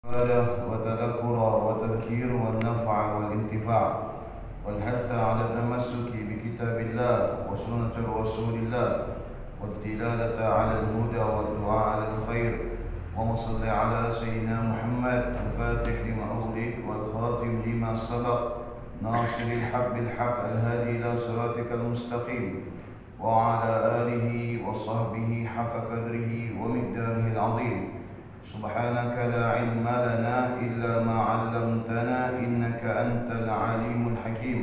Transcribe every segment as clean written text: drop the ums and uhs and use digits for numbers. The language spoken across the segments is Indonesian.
وتذكر وتذكير والنفع والانتفاع والحث على التمسك بكتاب الله وسنة رسول الله والدلالة على الهدى والدعاء على الخير. وصل على سيدنا محمد الفاتح لما أغلق والخاتم لما سبق ناصر الحق بالحق الهادي إلى صراطك المستقيم وعلى آله وصحبه حق قدره ومقداره العظيم. سبحانك لا علم لنا إلا ما علمتنا إنك أنت العليم الحكيم.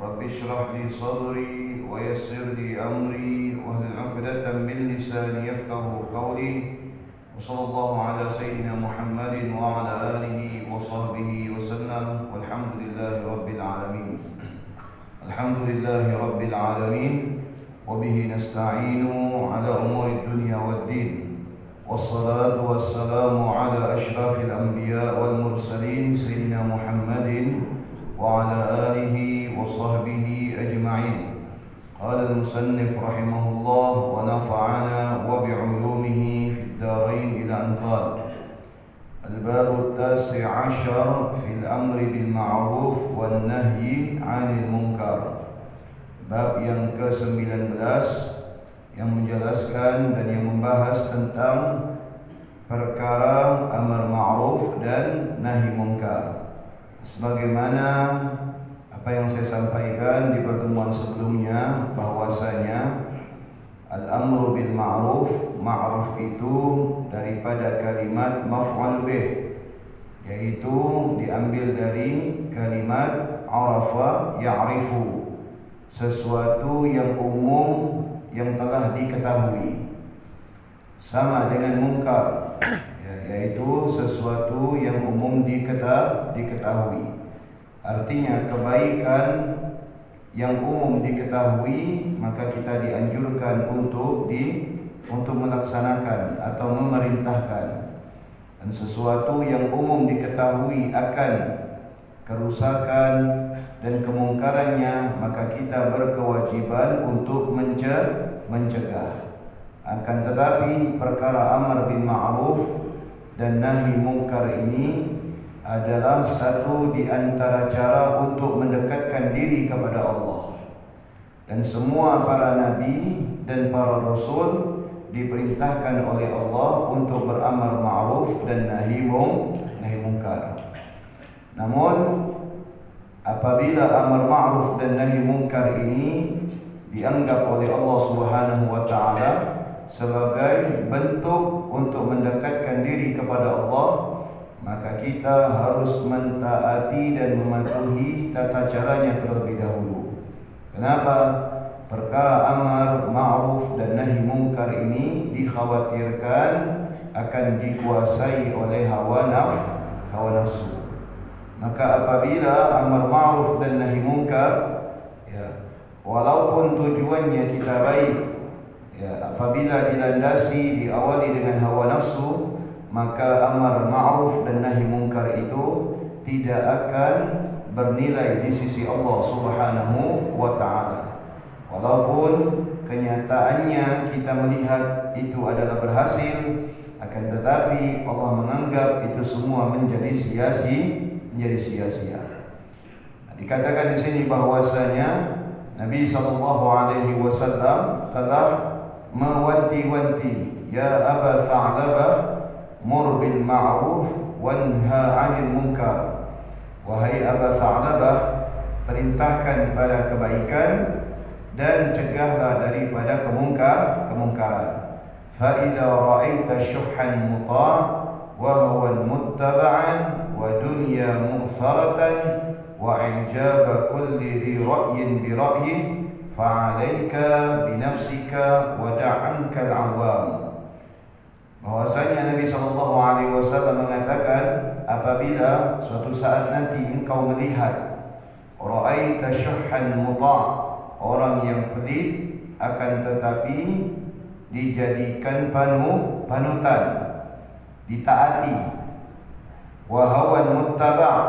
رب اشرح لي صدري ويسر لي أمري واحلل عقدة من لساني يفقهوا قولي. وصلى الله على سيدنا محمد وعلى آله وصحبه وسلم والحمد لله رب العالمين. الحمد لله رب العالمين وبه نستعين على أمور الدنيا والدين. والصلاة والسلام على أشرف الأنبياء والمرسلين سيدنا محمد وعلى آله وصحبه أجمعين. قال المصنف رحمه الله ونفعنا وبعلومه في الدارين إلى أن قال: الباب 19 في الأمر بالمعروف والنهي عن المنكر. Bab yang ke-19 yang menjelaskan dan yang membahas tentang perkara amar ma'ruf dan nahi munkar. Sebagaimana apa yang saya sampaikan di pertemuan sebelumnya, bahwasanya al-amru bil ma'ruf, ma'ruf itu daripada kalimat maf'ul bih, yaitu diambil dari kalimat arafa ya'rifu, sesuatu yang umum yang telah diketahui. Sama dengan munkar, yaitu sesuatu yang umum diketahui. Artinya kebaikan yang umum diketahui, maka kita dianjurkan untuk melaksanakan atau memerintahkan. Dan sesuatu yang umum diketahui akan kerusakan dan kemungkarannya, maka kita berkewajiban untuk mencegah. Akan tetapi perkara amar bil ma'ruf dan nahi munkar ini adalah satu di antara cara untuk mendekatkan diri kepada Allah. Dan semua para nabi dan para rasul diperintahkan oleh Allah untuk beramar ma'ruf dan nahi munkar. Namun apabila amar ma'ruf dan nahi munkar ini dianggap oleh Allah Subhanahu wa taala sebagai bentuk untuk mendekatkan diri kepada Allah, maka kita harus mentaati dan mematuhi tata caranya terlebih dahulu. Kenapa? Perkara amar ma'ruf dan nahi munkar ini dikhawatirkan akan dikuasai oleh hawa nafsu. Maka apabila amar ma'ruf dan nahi munkar, walaupun tujuannya kita baik, apabila dilandasi diawali dengan hawa nafsu, maka amar ma'ruf dan nahi munkar itu tidak akan bernilai di sisi Allah Subhanahu wa taala. Walaupun kenyataannya kita melihat itu adalah berhasil, akan tetapi Allah menganggap itu semua menjadi sia-sia. Dikatakan di sini bahwasanya Nabi SAW telah mewanti-wanti, ya Aba Tha'labah mur bil ma'ruf wanha 'anil munkar. Wahai Aba Tha'labah, perintahkan pada kebaikan dan cegahlah daripada kemungkaran. Fa idza ra'aita syuhhan muta' wa huwa muttaba'an wa dunya mu'tharatan wa i'jaba kulli dhi ra'yin bi ra'yihi fa'alaika bi nafsika wa da'anka al-'awam. Bahwasanya Nabi SAW mengatakan, apabila suatu saat nanti engkau melihat ra'aita syuhhan muta', orang yang pelit akan tetapi dijadikan panutan, ditaati, wa hawan muttaba',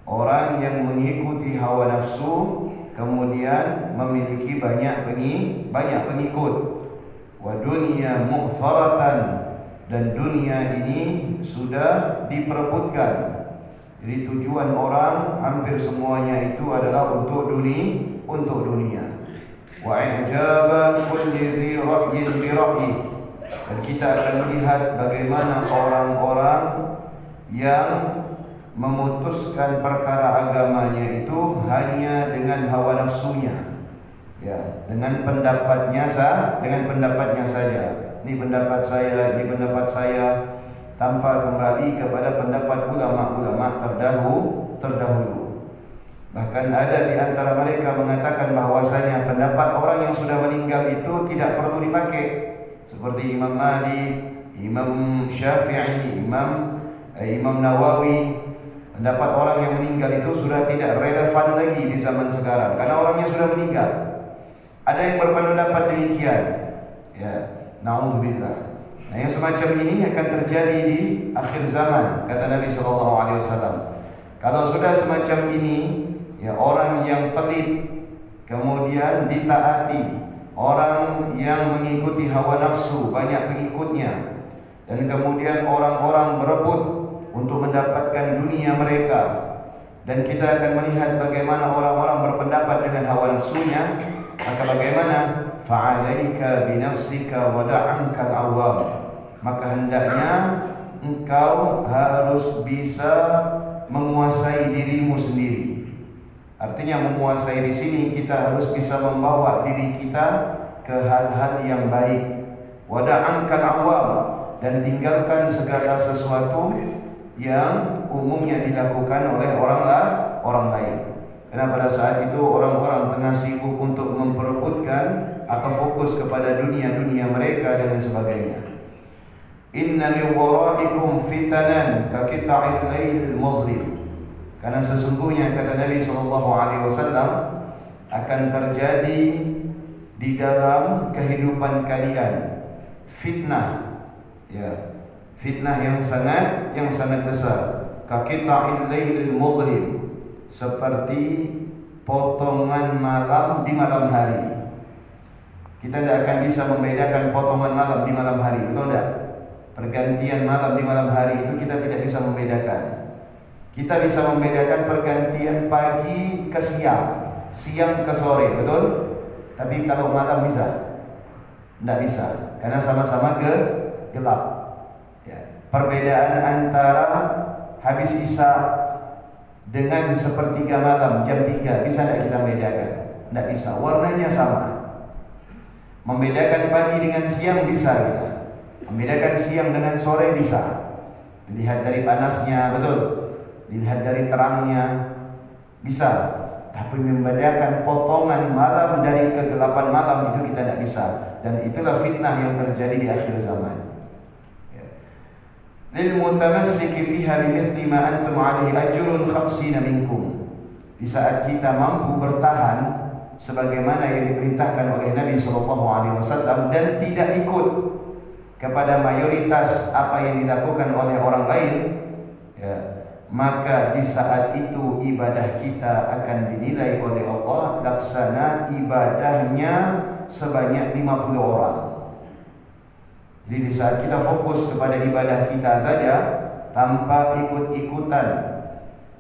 orang yang mengikuti hawa nafsu kemudian memiliki banyak pengikut, wa dunya mu'tharatan, dan dunia ini sudah diperebutkan. Jadi tujuan orang hampir semuanya itu adalah untuk dunia. Wa i'jaba kulli dhi ra'yin bi ra'yi. Dan kita akan melihat bagaimana orang-orang yang memutuskan perkara agamanya itu hanya dengan hawa nafsunya, ya, dengan pendapatnya saja. Ini pendapat saya, tanpa kembali kepada pendapat ulama-ulama terdahulu. Bahkan ada di antara mereka mengatakan bahwasanya pendapat orang yang sudah meninggal itu tidak perlu dipakai, seperti Imam Malik, Imam Syafi'i, Imam Nawawi. Pendapat orang yang meninggal itu sudah tidak relevan lagi di zaman sekarang karena orangnya sudah meninggal. Ada yang berpendapat demikian, ya, naudzubillah. Nah, yang semacam ini akan terjadi di akhir zaman, kata Nabi SAW. Kalau sudah semacam ini, ya, orang yang pelit kemudian ditaati, orang yang mengikuti hawa nafsu, banyak pengikutnya, dan kemudian orang-orang berebut untuk mendapatkan dunia mereka, dan kita akan melihat bagaimana orang-orang berpendapat dengan hawa nafsunya, maka bagaimana? Fa'alaika binafsika wada'ankal awam. Maka hendaknya engkau harus bisa menguasai dirimu sendiri. Artinya menguasai di sini kita harus bisa membawa diri kita ke hal-hal yang baik. Wada'ankal awam, dan tinggalkan segala sesuatu yang umumnya dilakukan oleh orang lain. Karena pada saat itu orang-orang tengah sibuk untuk memperebutkan atau fokus kepada dunia mereka dan sebagainya. Inna min waraikum fitanan ka qita'il lailil muzlim. Karena sesungguhnya kata Nabi SAW akan terjadi di dalam kehidupan kalian fitnah, ya, fitnah yang sangat besar. Ka qita'il lailil muzlim, seperti potongan malam di malam hari. Kita tidak akan bisa membedakan potongan malam di malam hari, betul tidak? Pergantian malam di malam hari itu kita tidak bisa membedakan. Kita bisa membedakan pergantian pagi ke siang, siang ke sore, betul? Tapi kalau malam bisa? Tidak bisa, karena sama-sama gelap. Ya. Perbedaan antara habis isya dengan sepertiga malam, jam 3, bisa tidak kita bedakan? Tidak bisa, warnanya sama. Membedakan pagi dengan siang bisa kita. Membedakan siang dengan sore bisa. Dilihat dari panasnya, betul. Dilihat dari terangnya, bisa. Tapi membedakan potongan malam dari kegelapan malam itu kita tidak bisa. Dan itulah fitnah yang terjadi di akhir zaman. Lil mutamassiki fiha bimithli ma antum alaihi ajrun 50 minkum. Di saat kita mampu bertahan sebagaimana yang diperintahkan oleh Nabi SAW dan tidak ikut kepada mayoritas apa yang dilakukan oleh orang lain, ya, maka di saat itu ibadah kita akan dinilai oleh Allah laksana ibadahnya sebanyak 50 orang. Jadi di saat kita fokus kepada ibadah kita saja tanpa ikut-ikutan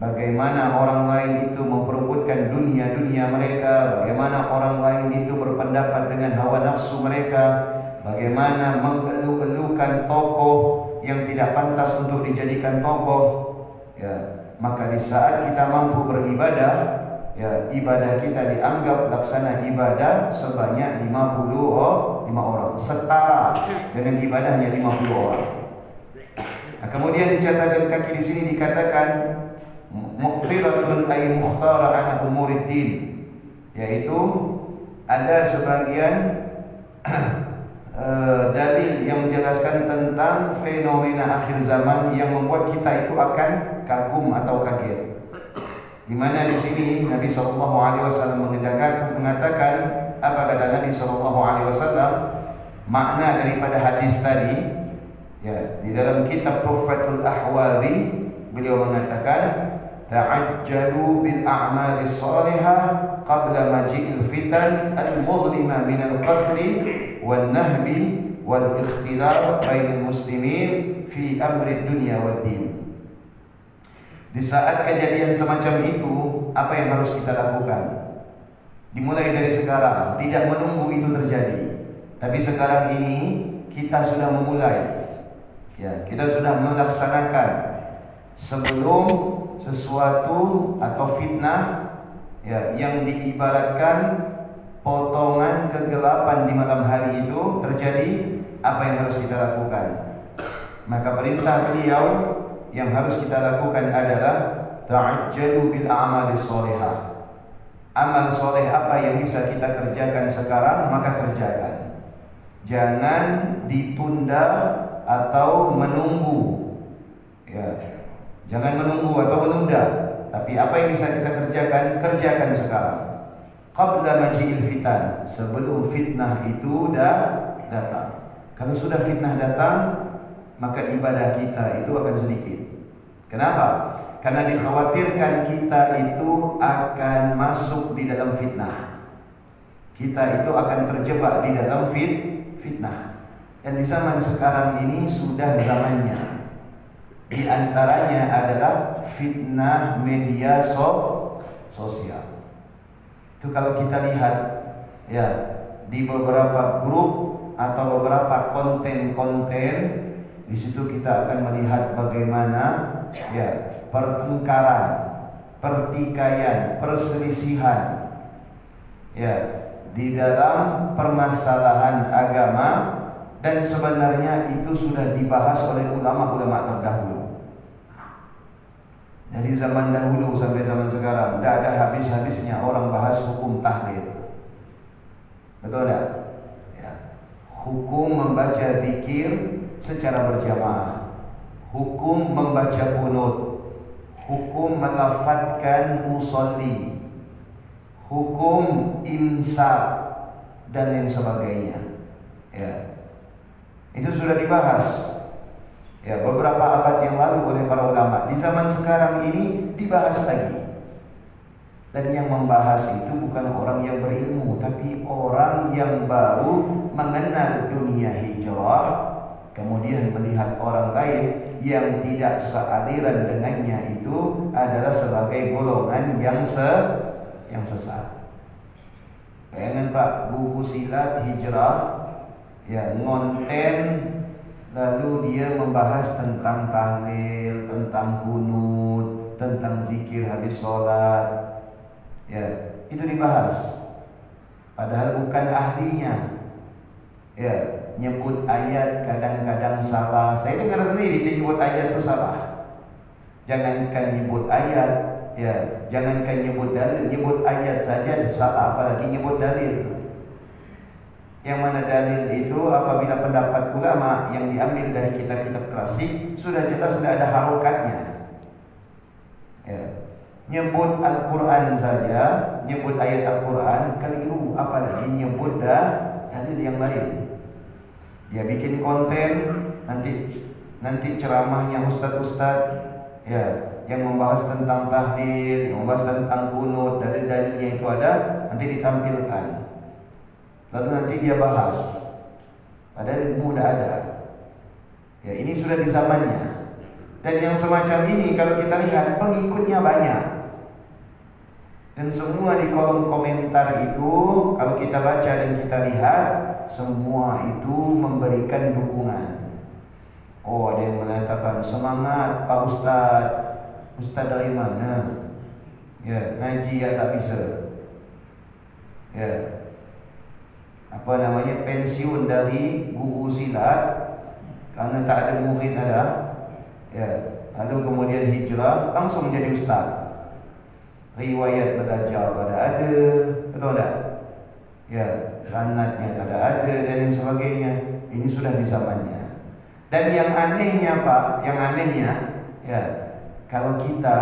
bagaimana orang lain itu memperebutkan dunia mereka, bagaimana orang lain itu berpendapat dengan hawa nafsu mereka, bagaimana mengeluh-elukan tokoh yang tidak pantas untuk dijadikan tokoh, ya, maka di saat kita mampu beribadah, ya, ibadah kita dianggap laksana ibadah sebanyak 55 orang, setara dengan ibadahnya 50 orang. Nah, kemudian di catatan kaki di sini dikatakan mughfiratun ay mukhtara ala umuriddin, yaitu ada sebagian dalil yang menjelaskan tentang fenomena akhir zaman yang membuat kita itu akan kagum atau kaget. Di mana di sini Nabi SAW mengatakan, apa kata Nabi SAW? Makna daripada hadis tadi, ya, di dalam kitab Tuhfatul Ahwadhi beliau mengatakan, ta'ajjalu bil a'malis salihah qabla maji'il fitan al-muzlima min al-qatli wal nahbi wal ikhtilaf bainal muslimin fi amri dunya wad din. Di saat kejadian semacam itu, apa yang harus kita lakukan? Dimulai dari sekarang, tidak menunggu itu terjadi. Tapi sekarang ini kita sudah memulai. Ya, kita sudah melaksanakan sebelum sesuatu atau fitnah ya yang diibaratkan potongan kegelapan di malam hari itu terjadi, apa yang harus kita lakukan? Maka perintah beliau yang harus kita lakukan adalah ta'ajjalu bil a'malis sholihah. Amal soleh apa yang bisa kita kerjakan sekarang, maka kerjakan. Jangan ditunda atau menunggu. Ya, jangan menunggu atau menunda. Tapi apa yang bisa kita kerjakan, kerjakan sekarang. Qabla maji'il fitan, sebelum fitnah itu datang. Kalau sudah fitnah datang, maka ibadah kita itu akan sedikit. Kenapa? Karena dikhawatirkan kita itu akan masuk di dalam fitnah. Kita itu akan terjebak di dalam fitnah. Dan di zaman sekarang ini sudah zamannya. Di antaranya adalah fitnah media sosial. Itu kalau kita lihat ya di beberapa grup atau beberapa konten-konten, di situ kita akan melihat bagaimana ya pertengkaran, pertikaian, perselisihan ya di dalam permasalahan agama, dan sebenarnya itu sudah dibahas oleh ulama-ulama terdahulu. Dari zaman dahulu sampai zaman sekarang tidak ada habis-habisnya orang bahas hukum tahlil. Betul tidak? Ya. Hukum membaca zikir secara berjamaah, hukum membaca qunut, hukum melafadzkan usolli, hukum imsak dan lain sebagainya. Ya, itu sudah dibahas ya beberapa abad yang lalu oleh para ulama. Di zaman sekarang ini dibahas lagi. Dan yang membahas itu bukan orang yang berilmu, tapi orang yang baru mengenal dunia hijrah, kemudian melihat orang lain yang tidak sealiran dengannya itu adalah sebagai golongan yang sesat. Bayangkan Pak, buku silat hijrah ya ngonten, lalu dia membahas tentang tahlil, tentang kunut, tentang zikir habis sholat. Ya, itu dibahas. Padahal bukan ahlinya. Ya, nyebut ayat kadang-kadang salah. Saya dengar sendiri dia nyebut ayat itu salah. Jangankan nyebut ayat, ya, jangankan nyebut dalil, nyebut ayat saja salah, apalagi nyebut dalil. Yang mana dalil itu apabila pendapat ulama yang diambil dari kitab-kitab klasik sudah jelas sudah ada harokatnya. Ya. Nyebut Al-Quran saja, nyebut ayat Al-Quran keliru, apalagi nyebut dalil yang lain. Dia bikin konten, nanti ceramahnya ustaz-ustaz ya yang membahas tentang tahlil, yang membahas tentang kunut, dalil-dalilnya itu ada, nanti ditampilkan. Lalu nanti dia bahas. Padahal ilmu sudah ada. Ya, ini sudah di zamannya. Dan yang semacam ini kalau kita lihat pengikutnya banyak. Dan semua di kolom komentar itu kalau kita baca dan kita lihat, semua itu memberikan dukungan. Oh, ada yang mengatakan semangat Pak Ustaz. Ustaz dari mana? Ya, ngaji ya tak bisa. Ya, apa namanya, pensiun dari guru silat karena tak ada murid ada. Ya, lalu kemudian hijrah langsung menjadi ustaz. Riwayat belajar tak ada, betul tak? Ya, sanadnya tak ada dan lain sebagainya. Ini sudah di zamannya. Dan yang anehnya Pak, yang anehnya ya, kalau kita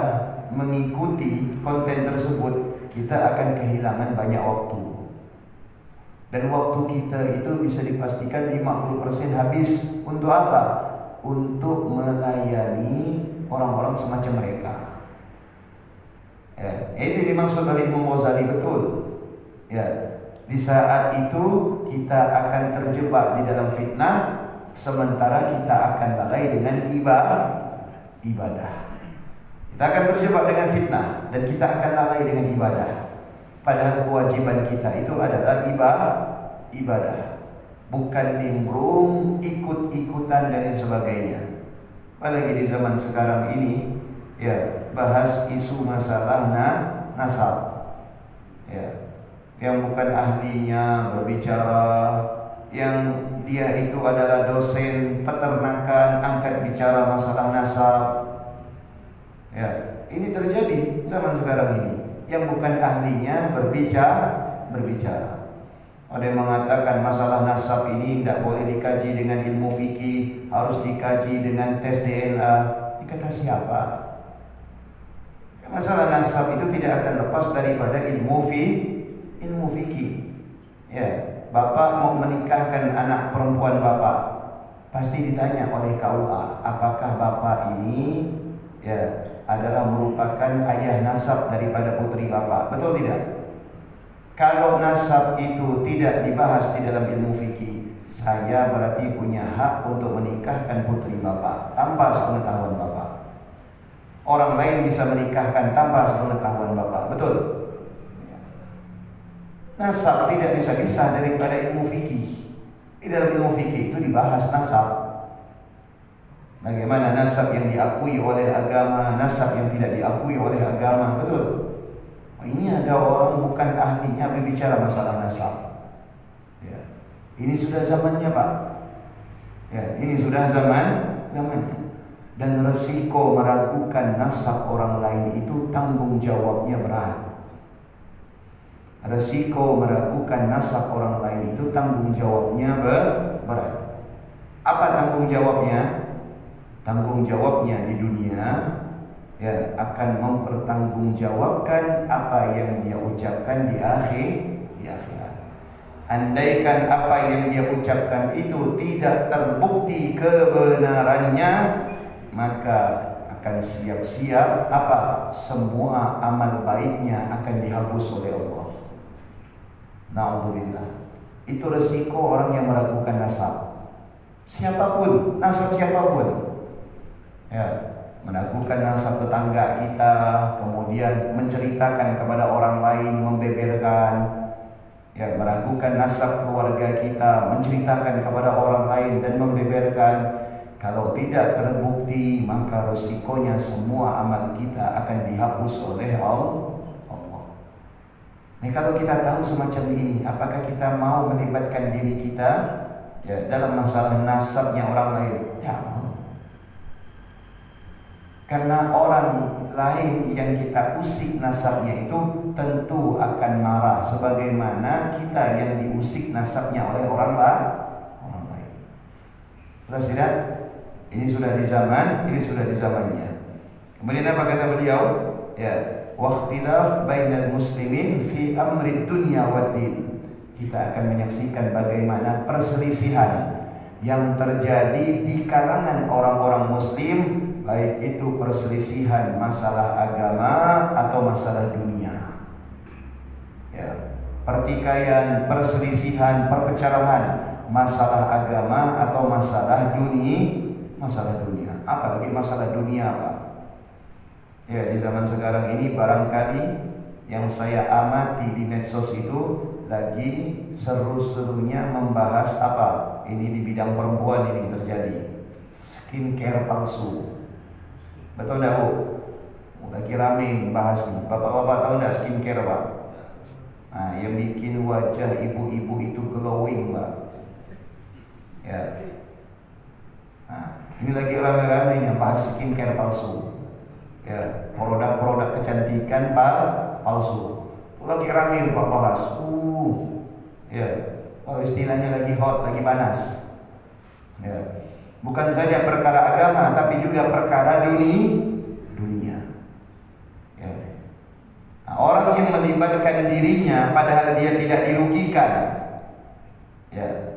mengikuti konten tersebut, kita akan kehilangan banyak waktu. Dan waktu kita itu bisa dipastikan 50% habis untuk apa? Untuk melayani orang-orang semacam mereka. Ya, itu dimaksud oleh Imam Ghazali betul. Ya, Di saat itu kita akan terjebak di dalam fitnah, sementara kita akan lalai dengan ibadah. Kita akan terjebak dengan fitnah dan kita akan lalai dengan ibadah. Padahal kewajiban kita itu adalah ibadah. Bukan nimbrung, ikut-ikutan dan lain sebagainya. Apalagi di zaman sekarang ini, ya, bahas isu masalah nasab. Ya, yang bukan ahlinya berbicara, yang dia itu adalah dosen peternakan angkat bicara masalah nasab. Ya, ini terjadi zaman sekarang ini. Yang bukan ahlinya berbicara. Ada yang mengatakan masalah nasab ini tidak boleh dikaji dengan ilmu fikih, harus dikaji dengan tes DNA. Ini kata siapa? Masalah nasab itu tidak akan lepas daripada ilmu fikih. Ya, bapak mau menikahkan anak perempuan bapak, pasti ditanya oleh KUA, apakah bapak ini adalah merupakan ayah nasab daripada putri bapak, betul tidak? Kalau nasab itu tidak dibahas di dalam ilmu fikih, saya berarti punya hak untuk menikahkan putri bapak tanpa sepengetahuan bapak. Orang lain bisa menikahkan tanpa sepengetahuan bapak, betul? Nasab tidak bisa pisah daripada ilmu fikih. Di dalam ilmu fikih itu dibahas nasab. Bagaimana nasab yang diakui oleh agama, nasab yang tidak diakui oleh agama, betul? Ini ada orang bukan ahlinya berbicara masalah nasab. Ya. Ini sudah zamannya, Pak. Ya, ini sudah zamannya. Dan resiko meragukan nasab orang lain itu tanggung jawabnya berat. Resiko meragukan nasab orang lain itu tanggung jawabnya berat. Apa tanggung jawabnya? Tanggung jawabnya di dunia akan mempertanggungjawabkan apa yang dia ucapkan di akhirat. Andaikan apa yang dia ucapkan itu tidak terbukti kebenarannya, maka akan siap-siap semua amal baiknya akan dihapus oleh Allah. Na'udzubillah. Itu resiko orang yang meragukan nasab. Siapapun, nasab siapapun. Meragukan nasab tetangga kita, kemudian menceritakan kepada orang lain, membeberkan, meragukan nasab keluarga kita, menceritakan kepada orang lain dan membeberkan. Kalau tidak terbukti, maka resikonya semua amal kita akan dihapus oleh Allah. Nah, kalau kita tahu semacam ini, apakah kita mau melibatkan diri kita dalam masalah nasabnya orang lain? Ya, karena orang lain yang kita usik nasabnya itu tentu akan marah, sebagaimana kita yang diusik nasabnya oleh orang lain. Jelas tidak? Ini sudah di zamannya. Kemudian apa kata beliau? Waqtilaf bainal muslimin fi amri dunya wad din. Kita akan menyaksikan bagaimana perselisihan yang terjadi di kalangan orang-orang muslim, baik itu perselisihan masalah agama atau masalah dunia. Pertikaian, perselisihan, perpecahan masalah agama atau masalah dunia. Apalagi masalah dunia, Pak. Di zaman sekarang ini barangkali yang saya amati di medsos itu lagi seru-serunya membahas ini di bidang perempuan ini terjadi. Skincare palsu. Betul enggak, Bu? Lagi rame nih bahas nih. Bapak-bapak tahu enggak skincare, Pak? Nah, yang bikin wajah ibu-ibu itu glowing, Pak. Nah, ini lagi rame-ramenya bahas skincare palsu. Produk-produk kecantikan palsu. Lagi rame itu Pak bahas. Istilahnya lagi hot, lagi panas. Bukan saja perkara agama, tapi juga perkara dunia. Nah, orang yang melibatkan dirinya padahal dia tidak dirugikan,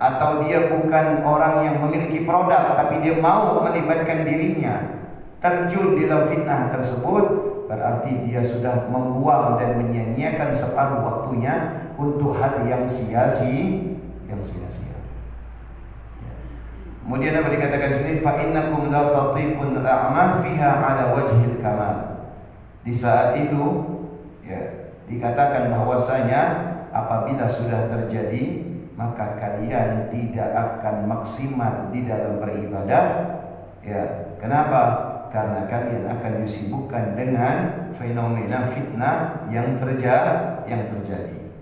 atau dia bukan orang yang memiliki produk, tapi dia mau melibatkan dirinya terjun di dalam fitnah tersebut, berarti dia sudah membuang dan menyia-nyiakan separuh waktunya untuk hal yang sia-sia. Kemudian apa dikatakan di sini? Fa innakum la tatiqun al-a'mal fiha ala wajhil kamal. Di saat itu ya, dikatakan bahwasanya apabila sudah terjadi maka kalian tidak akan maksimal di dalam beribadah. Ya, kenapa? Karena kalian akan disibukkan dengan fenomena fitnah yang terjadi.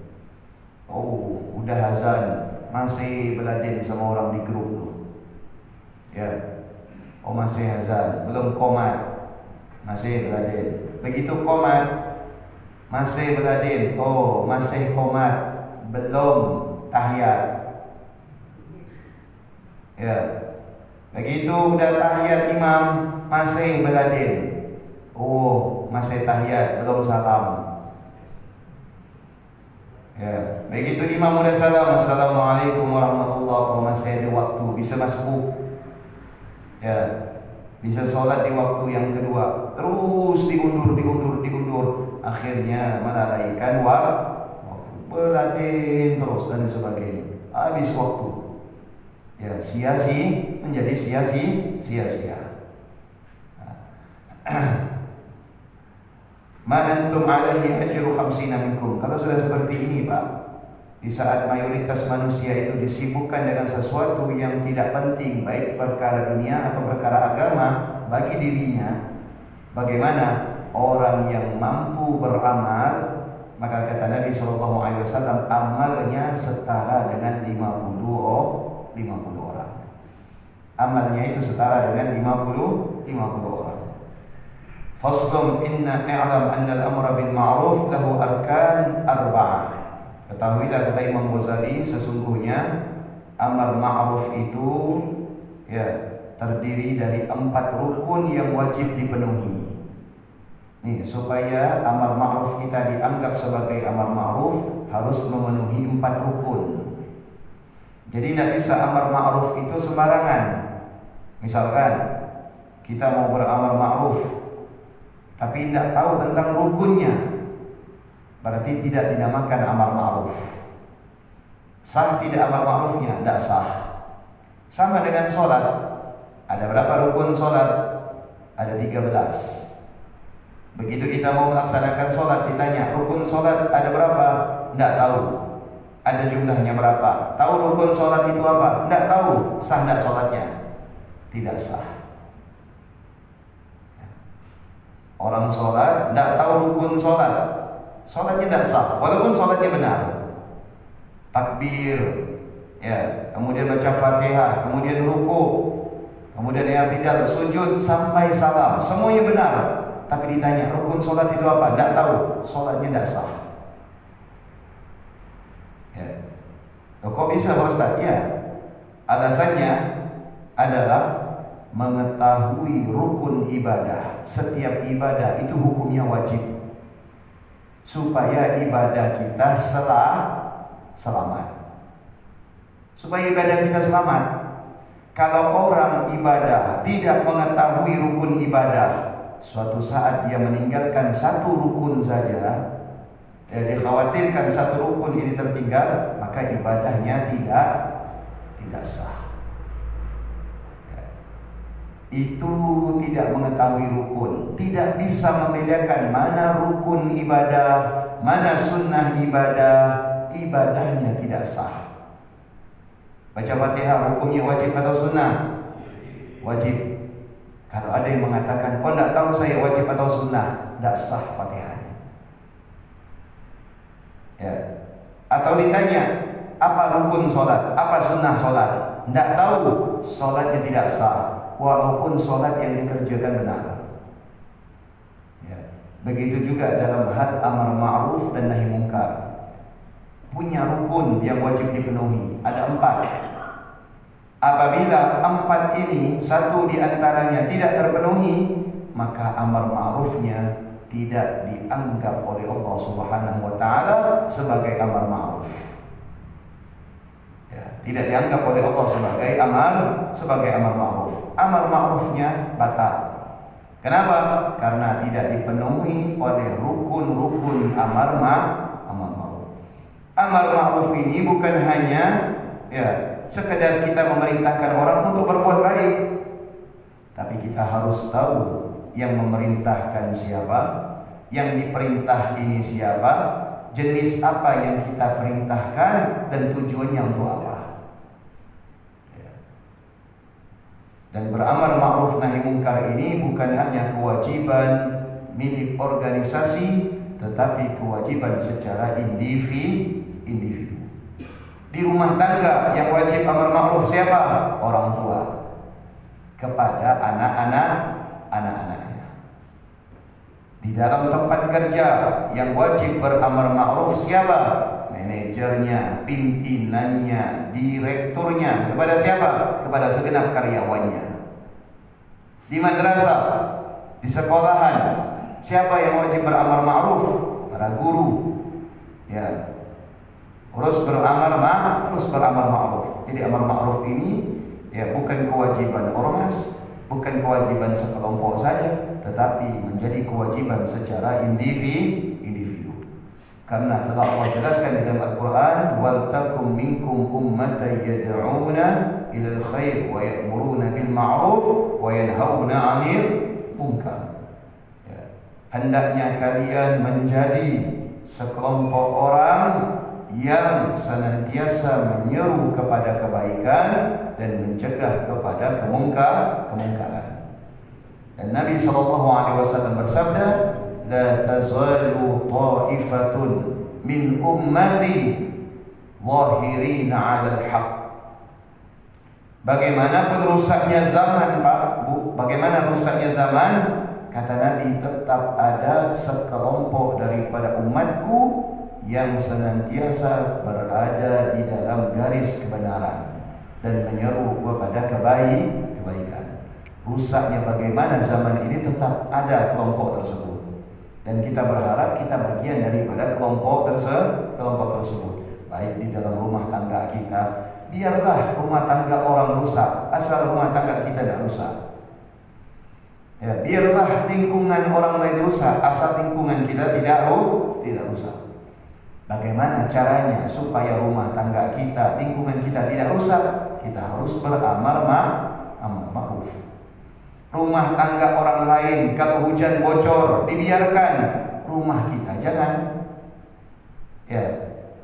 Oh, udah azan masih beladen sama orang di grup tuh. Ya, oh masih azan, belum qomat, masih beladen. Begitu qomat, masih beladen. Oh, masih qomat, belum tahiyat. Ya, begitu udah tahiyat imam, masih beladen. Oh, masih tahiyat, belum salam. Ya, begitu imam udah salam, assalamualaikum warahmatullahi wabarakatuh, masih ada waktu, bisa masuk. Ya, bisa sholat di waktu yang kedua, terus diundur, akhirnya melalaikan waktu, beladen terus dan sebagainya, habis waktu. Ya, menjadi sia-sia. Ma antum alaihi ajru 50 minkum. Kalau sudah seperti ini, Pak, di saat mayoritas manusia itu disibukkan dengan sesuatu yang tidak penting, baik perkara dunia atau perkara agama bagi dirinya, bagaimana orang yang mampu beramal? Maka kata Nabi SAW, amalnya setara dengan 50 orang. Amalnya itu setara dengan 50 orang. Faslun inna i'lam anna al-amra bil ma'ruf lahu arkan arba'ah. Ketahuilah, kata Imam Ghazali, sesungguhnya amar ma'ruf itu ya terdiri dari 4 rukun yang wajib dipenuhi. Nih, supaya amar ma'ruf kita dianggap sebagai amar ma'ruf harus memenuhi 4 rukun. Jadi tidak bisa amar ma'ruf itu sembarangan. Misalkan kita mau beramar ma'ruf tapi tidak tahu tentang rukunnya, berarti tidak dinamakan amar ma'ruf. Sah tidak amar ma'rufnya? Tidak sah. Sama dengan sholat. Ada berapa rukun sholat? Ada 13. Begitu kita mau melaksanakan sholat, ditanya rukun sholat ada berapa? Tidak tahu. Ada jumlahnya berapa? Tahu rukun sholat itu apa? Tidak tahu. Sah tidak sholatnya? Tidak sah. Orang sholat tidak tahu rukun sholat, sholatnya tidak sah, walaupun sholatnya benar. Takbir, ya, kemudian baca Fatihah, kemudian ruku, kemudian i'tidal, sujud sampai salam, semuanya benar. Tapi ditanya rukun sholat itu apa? Tidak tahu, sholatnya tidak sah. Ya. Kok bisa, Pak Ustaz? Ya, alasannya adalah mengetahui rukun ibadah. Setiap ibadah itu hukumnya wajib, supaya ibadah kita selamat. Supaya ibadah kita selamat. Kalau orang ibadah tidak mengetahui rukun ibadah, suatu saat dia meninggalkan satu rukun saja, dikhawatirkan satu rukun ini tertinggal, maka ibadahnya tidak sah. Itu tidak mengetahui rukun, tidak bisa membedakan mana rukun ibadah, mana sunnah ibadah, ibadahnya tidak sah. Baca Fatihah hukumnya wajib atau sunnah? Wajib. Kalau ada yang mengatakan, oh tidak tahu saya wajib atau sunnah, tidak sah Fatihahnya. Ya. Atau ditanya, apa rukun sholat, apa sunnah sholat? Tidak tahu, sholatnya tidak sah, walaupun sholat yang dikerjakan benar. Ya. Begitu juga dalam hal amar ma'ruf dan nahi mungkar, punya rukun yang wajib dipenuhi, ada 4. Apabila 4 ini satu di antaranya tidak terpenuhi, maka amar ma'rufnya tidak dianggap oleh Allah Subhanahu wa taala sebagai amar ma'ruf. Ya, tidak dianggap oleh Allah sebagai amar ma'ruf. Amar ma'rufnya batal. Kenapa? Karena tidak dipenuhi oleh rukun-rukun amar ma'ruf. Amar ma'ruf ini bukan hanya sekedar kita memerintahkan orang untuk berbuat baik, tapi kita harus tahu yang memerintahkan siapa, yang diperintah ini siapa, jenis apa yang kita perintahkan, dan tujuannya untuk apa. Dan beramar ma'ruf nahi mungkar ini bukan hanya kewajiban milik organisasi, tetapi kewajiban secara individu. Di rumah tangga yang wajib amar ma'ruf siapa? Orang tua kepada anak-anaknya. Di dalam tempat kerja yang wajib beramar ma'ruf siapa? Manajernya, pimpinannya, direkturnya. Kepada siapa? Kepada segenap karyawannya. Di madrasah, di sekolahan, siapa yang wajib beramar ma'ruf? Para guru. Ya, harus beramar ma'ruf. Jadi amar ma'ruf ini bukan kewajiban ormas, bukan kewajiban sekelompok saja, tetapi menjadi kewajiban secara individu. Karena telah Allah jelaskan di dalam Al-Quran, wal takum minkum ummatan yad'una ilal khair wa ya'muruna bil ma'ruf wa yanhauna 'anil munkar. Hendaknya kalian menjadi sekelompok orang yang senantiasa menyeru kepada kebaikan dan mencegah kepada kemungkaran. Dan Nabi SAW bersabda, la tazalu ta'ifatun min ummati zahirina 'alal haq. Bagaimana rusaknya zaman, Pak, Bu? Bagaimana rusaknya zaman? Kata Nabi, tetap ada sekelompok daripada umatku yang senantiasa berada di dalam garis kebenaran dan menyeru kepada kebaikan. Rusaknya bagaimana zaman ini, tetap ada kelompok tersebut. Dan kita berharap kita bagian daripada kelompok tersebut. Baik di dalam rumah tangga kita, biarlah rumah tangga orang rusak, asal rumah tangga kita tidak rusak. Ya, biarlah lingkungan orang lain rusak, asal lingkungan kita tidak rusak. Bagaimana caranya supaya rumah tangga kita, lingkungan kita tidak rusak? Kita harus beramar ma'ruf. Rumah tangga orang lain kalau hujan bocor dibiarkan, rumah kita jangan. Ya,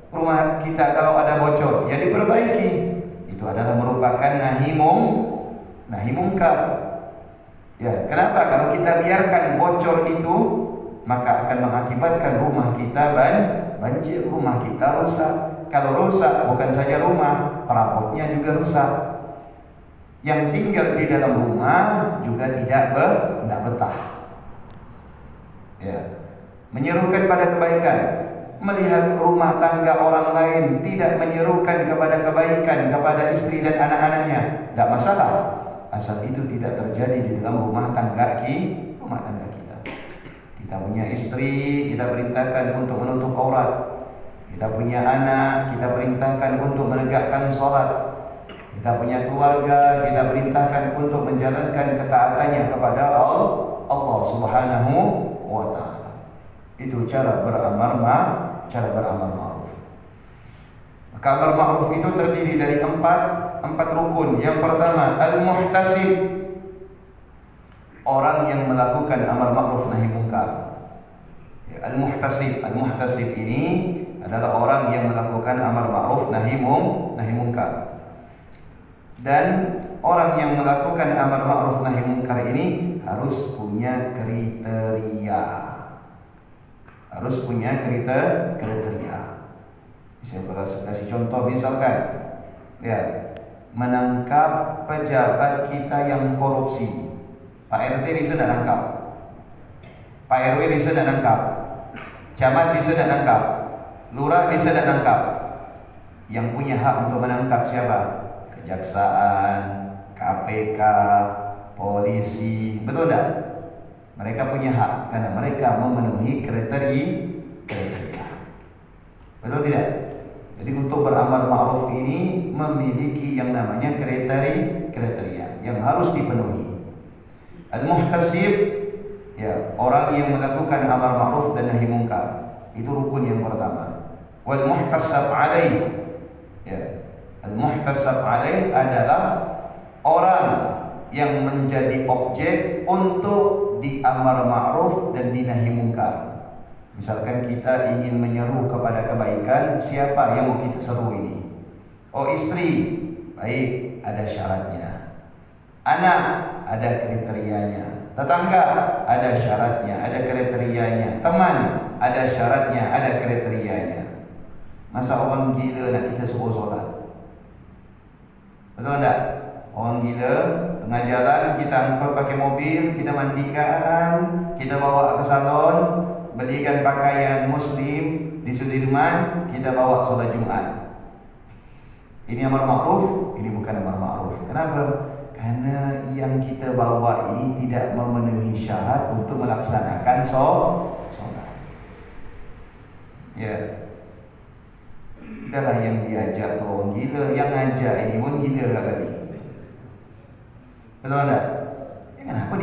rumah kita kalau ada bocor ya diperbaiki. Itu adalah merupakan nahi mungkar. Ya, kenapa? Kalau kita biarkan bocor itu, maka akan mengakibatkan rumah kita banjir, rumah kita rusak. Kalau rusak, bukan saja rumah, perabotnya juga rusak. Yang tinggal di dalam rumah juga tidak betah. Ya, menyerukan pada kebaikan, melihat rumah tangga orang lain tidak menyerukan kepada kebaikan kepada istri dan anak-anaknya, tidak masalah, asal itu tidak terjadi di dalam rumah tangga kita. Kita punya istri, kita perintahkan untuk menutup aurat. Kita punya anak, kita perintahkan untuk menegakkan sholat. Kita punya keluarga, kita perintahkan untuk menjalankan ketaatannya kepada Allah Subhanahu wa ta'ala. Itu cara beramar ma'ruf. Maka amar ma'ruf itu terdiri dari empat rukun. Yang pertama, al-muhtasib, orang yang melakukan amar ma'ruf nahi mungkar. Al-muhtasib ini adalah orang yang melakukan amar ma'ruf nahi mungkar. Dan orang yang melakukan amar ma'ruf nahi mungkar ini harus punya kriteria. Saya kasih contoh, misalkan menangkap pejabat kita yang korupsi. Pak RT bisa tidak nangkap, Pak RW bisa tidak nangkap, camat bisa tidak nangkap, lurah bisa tidak nangkap. Yang punya hak untuk menangkap siapa? Kejaksaan, KPK, polisi, betul tidak? Mereka punya hak karena mereka memenuhi kriteria. Betul tidak? Jadi untuk beramar ma'ruf ini memiliki yang namanya kriteria yang harus dipenuhi. Al-muhtasib Ya, orang yang melakukan amar ma'ruf dan nahi munkar. Itu rukun yang pertama. Wal muhtasab alaih. Ya. Al muhtasab alaih adalah orang yang menjadi objek untuk diamar ma'ruf dan dinahi munkar. Misalkan kita ingin menyeru kepada kebaikan, siapa yang mau kita seru ini? Oh, istri, baik, ada syaratnya. Anak, ada kriterianya. Tetangga, ada syaratnya, ada kriterianya. Teman, ada syaratnya, ada kriterianya. Masa orang gila nak kita suruh solat? Betul tak? Orang gila, tengah jalan kita angkut pakai mobil, kita mandikan, kita bawa ke salon, belikan pakaian muslim di Sudirman, kita bawa solat Jumat. Ini amar ma'ruf, ini bukan amar ma'ruf. Kenapa? Karena yang kita bawa ini tidak memenuhi syarat untuk melaksanakan solat. Ya. Udahlah yang diajak tu orang gila, yang ngajak ini pun gila kali. Betul tak? Kenapa dia